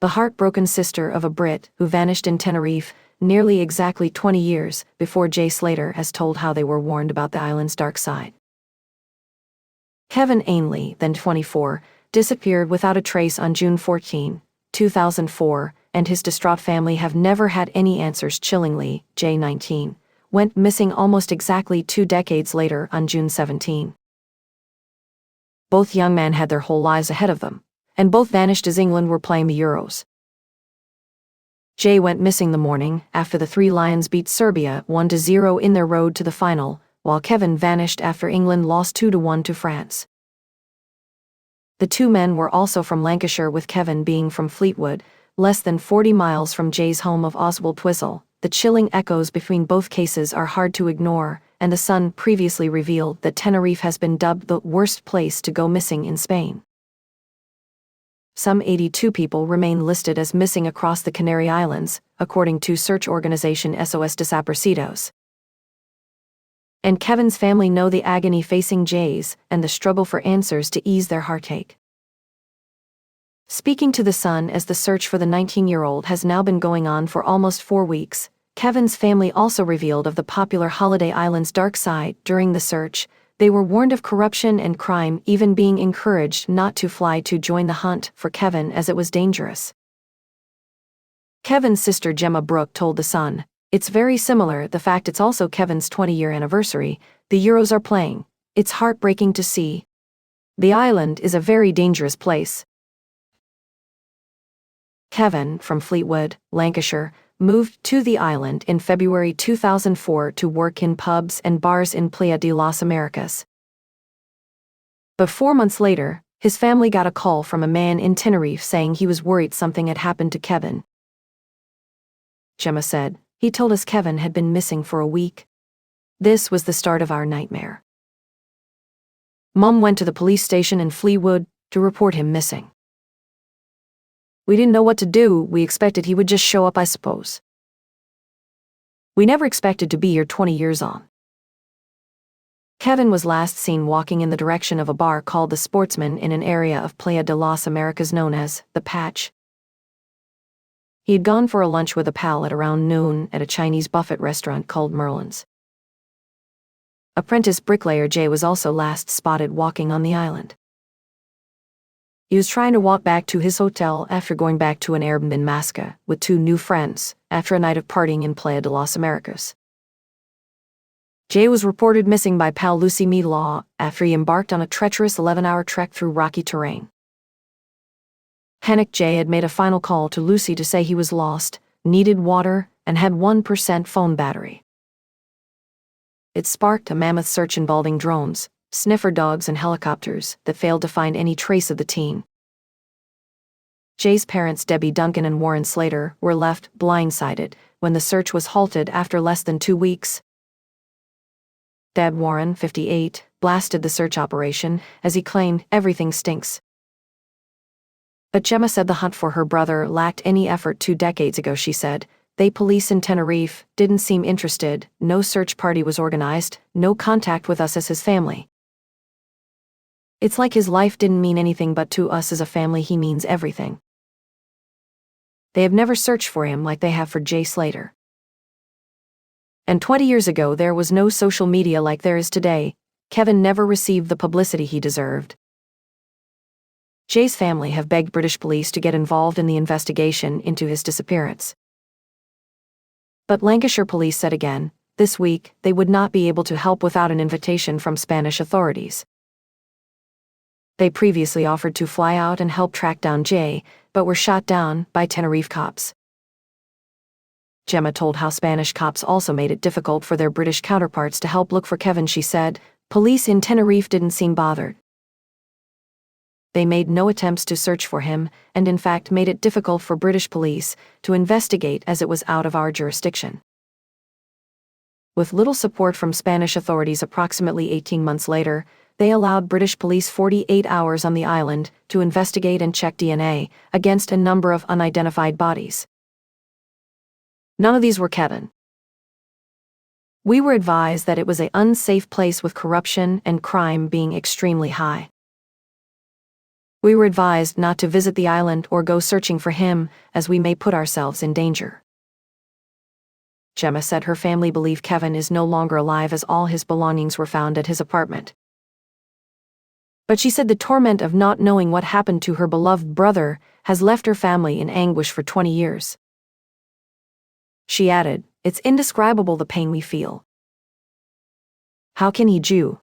the heartbroken sister of a Brit who vanished in Tenerife nearly exactly 20 years before Jay Slater has told how they were warned about the island's dark side. Kevin Ainley, then 24, disappeared without a trace on June 14, 2004, and his distraught family have never had any answers. Chillingly, Jay, 19, went missing almost exactly 2 decades later on June 17. Both young men had their whole lives ahead of them, and both vanished as England were playing the Euros. Jay went missing the morning after the Three Lions beat Serbia 1-0 in their road to the final, while Kevin vanished after England lost 2-1 to France. The two men were also from Lancashire, with Kevin being from Fleetwood, less than 40 miles from Jay's home of Oswald Twistle. The chilling echoes between both cases are hard to ignore, and The Sun previously revealed that Tenerife has been dubbed the worst place to go missing in Spain. Some 82 people remain listed as missing across the Canary Islands, according to search organization SOS Desaparecidos. And Kevin's family know the agony facing Jay's and the struggle for answers to ease their heartache. Speaking to The Sun as the search for the 19-year-old has now been going on for almost 4 weeks, Kevin's family also revealed of the popular holiday island's dark side. During the search, they were warned of corruption and crime, even being encouraged not to fly to join the hunt for Kevin as it was dangerous. Kevin's sister Gemma Brooke told The Sun, "It's very similar. The fact it's also Kevin's 20-year anniversary. The Euros are playing. It's heartbreaking to see. The island is a very dangerous place." Kevin, from Fleetwood, Lancashire, moved to the island in February 2004 to work in pubs and bars in Playa de las Americas. But 4 months later, his family got a call from a man in Tenerife saying he was worried something had happened to Kevin. Gemma said, "He told us Kevin had been missing for a week. This was the start of our nightmare. Mum went to the police station in Fleetwood to report him missing. We didn't know what to do. We expected he would just show up, I suppose. We never expected to be here 20 years on." Kevin was last seen walking in the direction of a bar called The Sportsman in an area of Playa de las Americas known as The Patch. He had gone for a lunch with a pal at around noon at a Chinese buffet restaurant called Merlin's. Apprentice bricklayer Jay was also last spotted walking on the island. He was trying to walk back to his hotel after going back to an Airbnb in Masca with 2 new friends after a night of partying in Playa de las Americas. Jay was reported missing by pal Lucy Law after he embarked on a treacherous 11-hour trek through rocky terrain. Panicked Jay had made a final call to Lucy to say he was lost, needed water, and had 1% phone battery. It sparked a mammoth search involving drones, sniffer dogs and helicopters that failed to find any trace of the teen. Jay's parents, Debbie Duncan and Warren Slater, were left blindsided when the search was halted after less than 2 weeks. Dad Warren, 58, blasted the search operation as he claimed everything stinks. But Gemma said the hunt for her brother lacked any effort 2 decades ago. She said, "They police in Tenerife didn't seem interested, no search party was organized, no contact with us as his family. It's like his life didn't mean anything, but to us as a family he means everything. They have never searched for him like they have for Jay Slater. And 20 years ago there was no social media like there is today. Kevin never received the publicity he deserved." Jay's family have begged British police to get involved in the investigation into his disappearance. But Lancashire police said again, this week, they would not be able to help without an invitation from Spanish authorities. They previously offered to fly out and help track down Jay, but were shot down by Tenerife cops. Gemma told how Spanish cops also made it difficult for their British counterparts to help look for Kevin. She said, "Police in Tenerife didn't seem bothered. They made no attempts to search for him, and in fact made it difficult for British police to investigate as it was out of our jurisdiction." With little support from Spanish authorities, approximately 18 months later, they allowed British police 48 hours on the island to investigate and check DNA against a number of unidentified bodies. None of these were Kevin. "We were advised that it was an unsafe place with corruption and crime being extremely high. We were advised not to visit the island or go searching for him, as we may put ourselves in danger. Gemma said her family believe Kevin is no longer alive as all his belongings were found at his apartment. But she said the torment of not knowing what happened to her beloved brother has left her family in anguish for 20 years. She added, "It's indescribable the pain we feel. How can he, Jew,